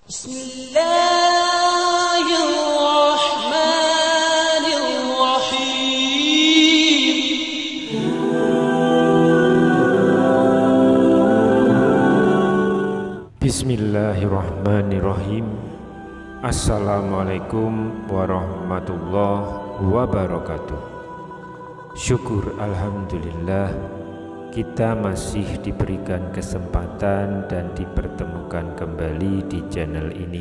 Bismillahirrahmanirrahim. Assalamualaikum warahmatullahi wabarakatuh. Syukur alhamdulillah kita masih diberikan kesempatan dan dipertemukan kembali di channel ini.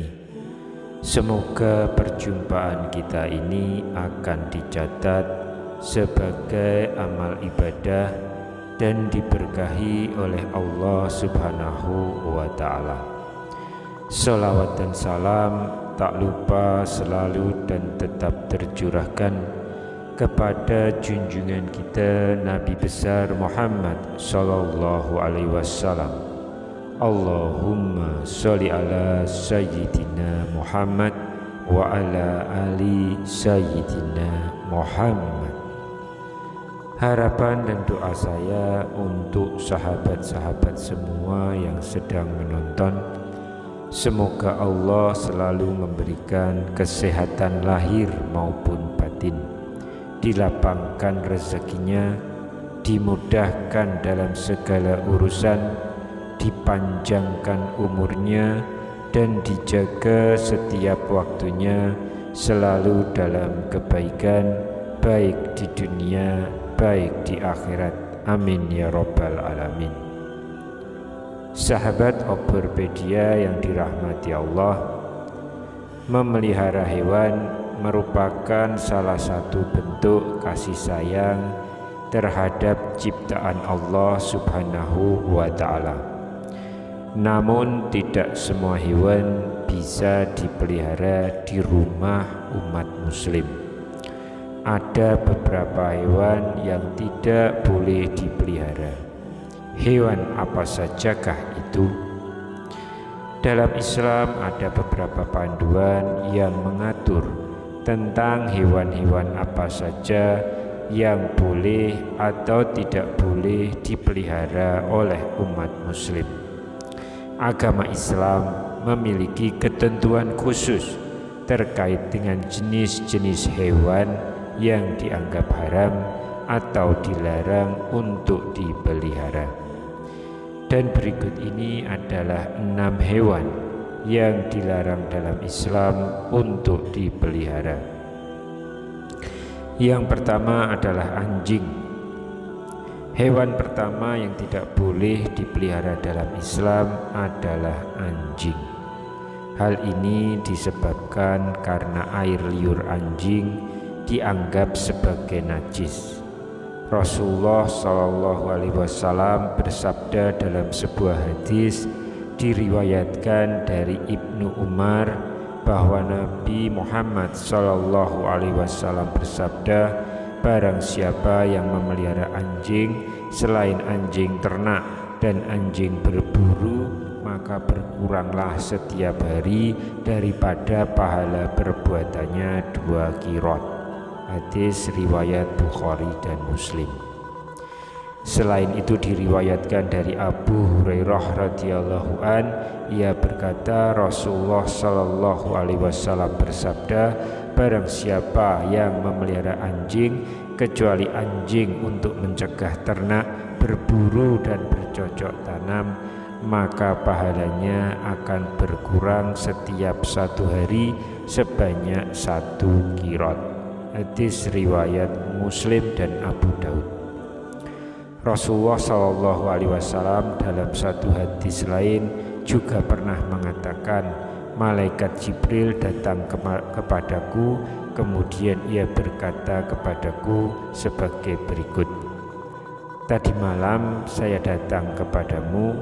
Semoga perjumpaan kita ini akan dicatat sebagai amal ibadah dan diberkahi oleh Allah Subhanahu wa Ta'ala. Salawat dan salam tak lupa selalu dan tetap tercurahkan kepada junjungan kita Nabi besar Muhammad sallallahu alaihi wasallam. Allahumma sholli ala sayyidina Muhammad wa ala ali sayyidina Muhammad. Harapan dan doa saya untuk sahabat-sahabat semua yang sedang menonton, semoga Allah selalu memberikan kesehatan lahir maupun batin, dilapangkan rezekinya, dimudahkan dalam segala urusan, dipanjangkan umurnya, dan dijaga setiap waktunya selalu dalam kebaikan, baik di dunia baik di akhirat. Amin ya rabbal alamin. Sahabat Obropedia yang dirahmati Allah, memelihara hewan merupakan salah satu bentuk kasih sayang terhadap ciptaan Allah Subhanahu wa Ta'ala. Namun tidak semua hewan bisa dipelihara di rumah umat muslim. Ada beberapa hewan yang tidak boleh dipelihara. Hewan apa sajakah itu? Dalam Islam ada beberapa panduan yang mengatur tentang hewan-hewan apa saja yang boleh atau tidak boleh dipelihara oleh umat muslim. Agama Islam memiliki ketentuan khusus terkait dengan jenis-jenis hewan yang dianggap haram atau dilarang untuk dipelihara. Dan berikut ini adalah 6 hewan yang dilarang dalam Islam untuk dipelihara. Yang pertama adalah anjing. Hewan pertama yang tidak boleh dipelihara dalam Islam adalah anjing. Hal ini disebabkan karena air liur anjing dianggap sebagai najis. Rasulullah Shallallahu Alaihi Wasallam bersabda dalam sebuah hadis diriwayatkan dari Ibnu Umar bahwa Nabi Muhammad Shallallahu Alaihi Wasallam bersabda, barang siapa yang memelihara anjing selain anjing ternak dan anjing berburu, maka berkuranglah setiap hari daripada pahala perbuatannya 2 qirot. Hadis riwayat Bukhari dan Muslim. Selain itu diriwayatkan dari Abu Hurairah radhiyallahu an, ia berkata Rasulullah sallallahu alaihi wasallam bersabda, barang siapa yang memelihara anjing kecuali anjing untuk mencegah ternak berburu dan bercocok tanam, maka pahalanya akan berkurang setiap 1 hari sebanyak 1 qirot. Hadis riwayat Muslim dan Abu Daud. Rasulullah SAW dalam satu hadis lain juga pernah mengatakan, malaikat Jibril datang kepadaku, kemudian ia berkata kepadaku sebagai berikut, tadi malam saya datang kepadamu,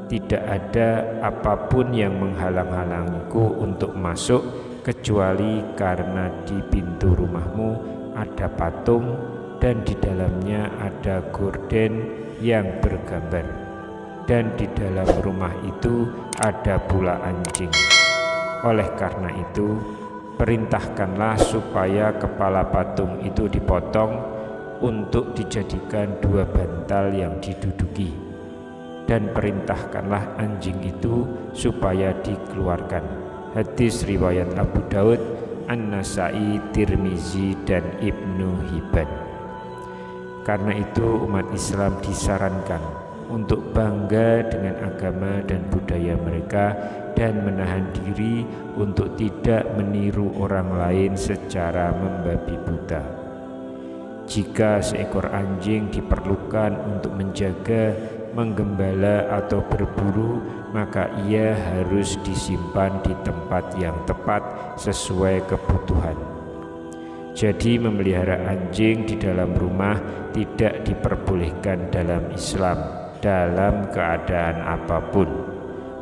tidak ada apapun yang menghalang-halangiku untuk masuk kecuali karena di pintu rumahmu ada patung dan di dalamnya ada gorden yang bergambar, dan di dalam rumah itu ada pula anjing. Oleh karena itu, perintahkanlah supaya kepala patung itu dipotong untuk dijadikan 2 bantal yang diduduki. dan perintahkanlah anjing itu supaya dikeluarkan. Hadis riwayat Abu Daud, An-Nasai, Tirmizi, dan Ibnu Hibban. Karena itu umat Islam disarankan untuk bangga dengan agama dan budaya mereka dan menahan diri untuk tidak meniru orang lain secara membabi buta. Jika seekor anjing diperlukan untuk menjaga, menggembala atau berburu, maka ia harus disimpan di tempat yang tepat sesuai kebutuhan. Jadi memelihara anjing di dalam rumah tidak diperbolehkan dalam Islam dalam keadaan apapun.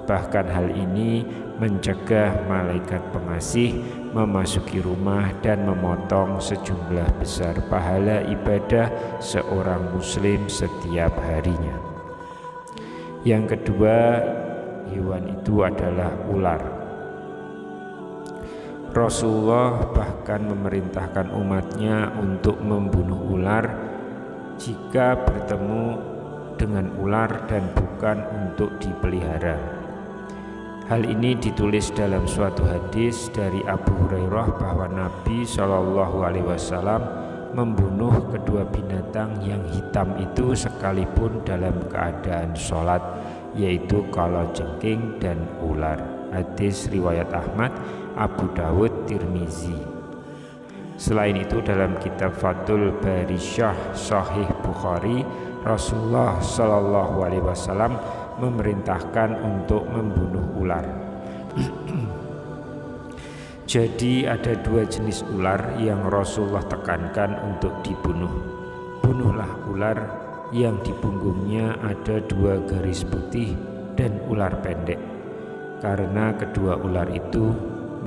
Bahkan hal ini mencegah malaikat pengasih memasuki rumah dan memotong sejumlah besar pahala ibadah seorang muslim setiap harinya. Yang kedua, hewan itu adalah ular. Rasulullah bahkan memerintahkan umatnya untuk membunuh ular jika bertemu dengan ular dan bukan untuk dipelihara. Hal ini ditulis dalam suatu hadis dari Abu Hurairah bahwa Nabi SAW membunuh kedua binatang yang hitam itu sekalipun dalam keadaan sholat, yaitu kalajengking dan ular. Hadis riwayat Ahmad, Abu Dawud, Tirmizi. Selain itu dalam kitab Fathul Bari Syarh Sahih Bukhari, Rasulullah SAW memerintahkan untuk membunuh ular. Jadi ada dua jenis ular yang Rasulullah tekankan untuk dibunuh. Bunuhlah ular yang di punggungnya ada 2 garis putih dan ular pendek, karena kedua ular itu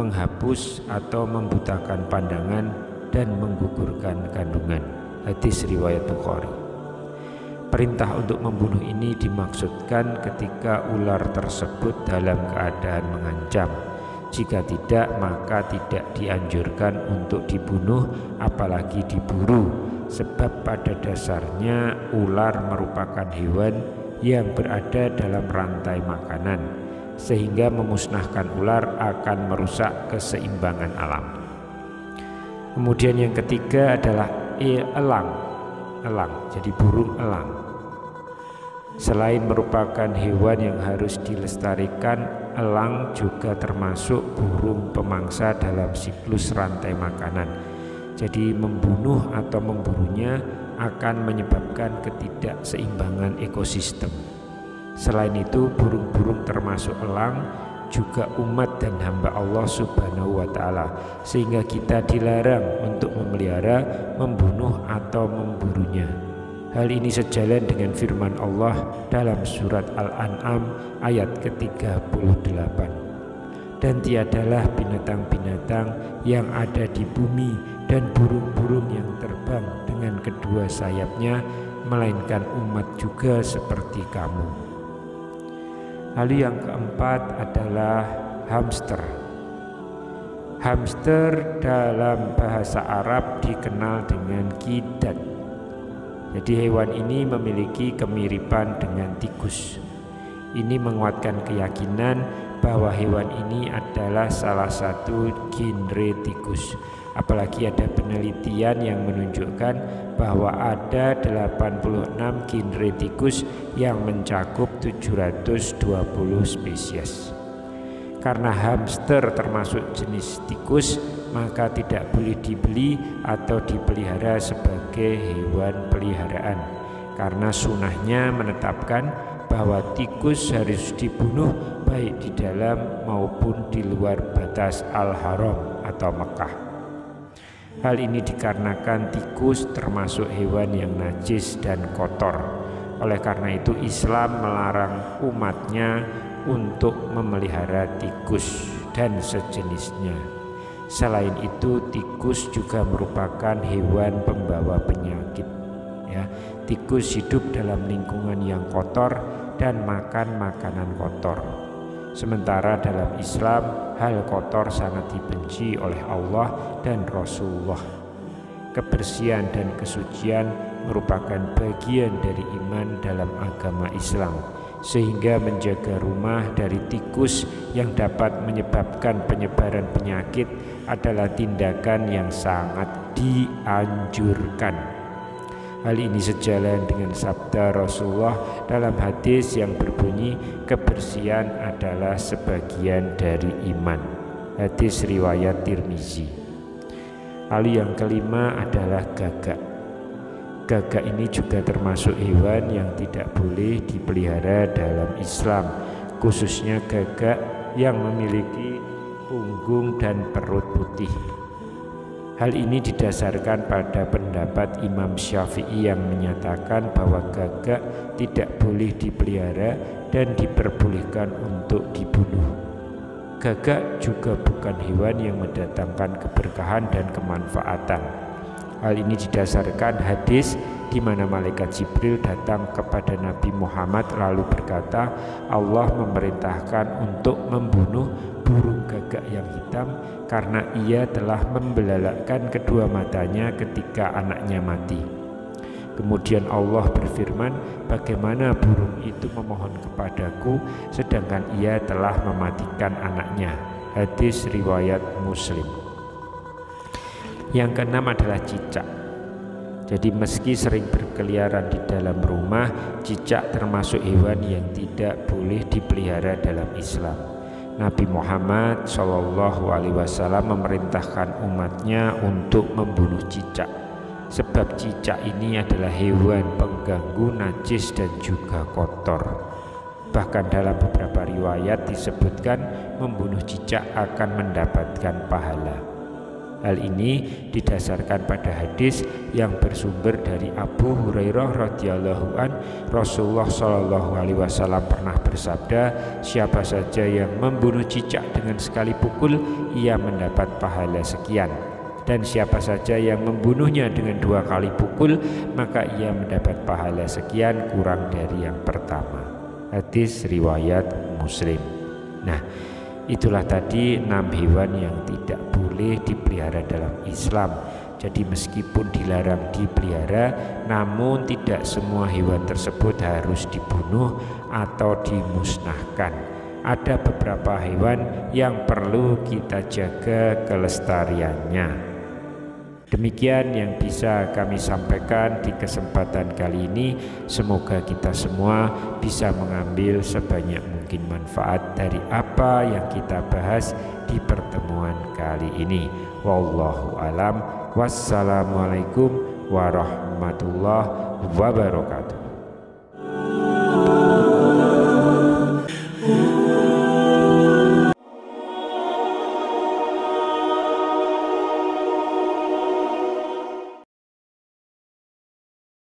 menghapus atau membutakan pandangan dan menggugurkan kandungan. Hadis riwayat Bukhari. Perintah untuk membunuh ini dimaksudkan ketika ular tersebut dalam keadaan mengancam. Jika tidak, maka tidak dianjurkan untuk dibunuh, apalagi diburu, sebab pada dasarnya ular merupakan hewan yang berada dalam rantai makanan, sehingga memusnahkan ular akan merusak keseimbangan alam. Kemudian yang ketiga adalah elang, jadi burung elang. Selain merupakan hewan yang harus dilestarikan, elang juga termasuk burung pemangsa dalam siklus rantai makanan. Jadi membunuh atau memburunya akan menyebabkan ketidakseimbangan ekosistem. Selain itu, burung-burung termasuk elang juga umat dan hamba Allah Subhanahu wa Ta'ala, sehingga kita dilarang untuk memelihara, membunuh atau memburunya. Hal ini sejalan dengan firman Allah dalam surat Al-An'am ayat ke-38. Dan tiadalah binatang-binatang yang ada di bumi dan burung-burung yang terbang dengan kedua sayapnya, melainkan umat juga seperti kamu. Lalu yang keempat adalah hamster. Hamster dalam bahasa Arab dikenal dengan qidat. Jadi hewan ini memiliki kemiripan dengan tikus. Ini menguatkan keyakinan bahwa hewan ini adalah salah satu genre tikus. Apalagi ada penelitian yang menunjukkan bahwa ada 86 genre tikus yang mencakup 720 spesies. Karena hamster termasuk jenis tikus, maka tidak boleh dibeli atau dipelihara sebagai hewan peliharaan, karena sunahnya menetapkan bahwa tikus harus dibunuh baik di dalam maupun di luar batas Al-Haram atau Mekah. Hal ini dikarenakan tikus termasuk hewan yang najis dan kotor. Oleh karena itu Islam melarang umatnya untuk memelihara tikus dan sejenisnya. Selain itu, tikus juga merupakan hewan pembawa penyakit. Tikus hidup dalam lingkungan yang kotor dan makan makanan kotor. Sementara dalam Islam, hal kotor sangat dibenci oleh Allah dan Rasulullah. Kebersihan dan kesucian merupakan bagian dari iman dalam agama Islam. sehingga menjaga rumah dari tikus yang dapat menyebabkan penyebaran penyakit adalah tindakan yang sangat dianjurkan. Hal ini sejalan dengan sabda Rasulullah dalam hadis yang berbunyi, kebersihan adalah sebagian dari iman. Hadis riwayat Tirmizi. Lalu yang kelima adalah gagak. Gagak ini juga termasuk hewan yang tidak boleh dipelihara dalam Islam, khususnya gagak yang memiliki punggung dan perut putih. Hal ini didasarkan pada pendapat Imam Syafi'i yang menyatakan bahwa gagak tidak boleh dipelihara dan diperbolehkan untuk dibunuh. Gagak juga bukan hewan yang mendatangkan keberkahan dan kemanfaatan. Hal ini didasarkan hadis di mana malaikat Jibril datang kepada Nabi Muhammad lalu berkata, Allah memerintahkan untuk membunuh burung gagak yang hitam karena ia telah membelalakkan kedua matanya ketika anaknya mati. Kemudian Allah berfirman, bagaimana burung itu memohon kepadaku sedangkan ia telah mematikan anaknya. Hadis riwayat Muslim. Yang keenam adalah cicak. Jadi meski sering berkeliaran di dalam rumah, cicak termasuk hewan yang tidak boleh dipelihara dalam Islam. Nabi Muhammad SAW memerintahkan umatnya untuk membunuh cicak, sebab cicak ini adalah hewan pengganggu, najis dan juga kotor. Bahkan dalam beberapa riwayat disebutkan membunuh cicak akan mendapatkan pahala. Hal ini didasarkan pada hadis yang bersumber dari Abu Hurairah radhiyallahu an. Rasulullah SAW pernah bersabda, siapa saja yang membunuh cicak dengan sekali pukul, ia mendapat pahala sekian. Dan siapa saja yang membunuhnya dengan 2 kali pukul, maka ia mendapat pahala sekian kurang dari yang pertama. Hadis riwayat Muslim. Nah, itulah tadi 6 hewan yang tidak boleh dipelihara dalam Islam. Jadi meskipun dilarang dipelihara, namun tidak semua hewan tersebut harus dibunuh atau dimusnahkan. Ada beberapa hewan yang perlu kita jaga kelestariannya. Demikian yang bisa kami sampaikan di kesempatan kali ini. Semoga kita semua bisa mengambil sebanyak mungkin manfaat dari apa yang kita bahas di pertemuan kali ini. Wallahu alam. Wassalamualaikum warahmatullahi wabarakatuh.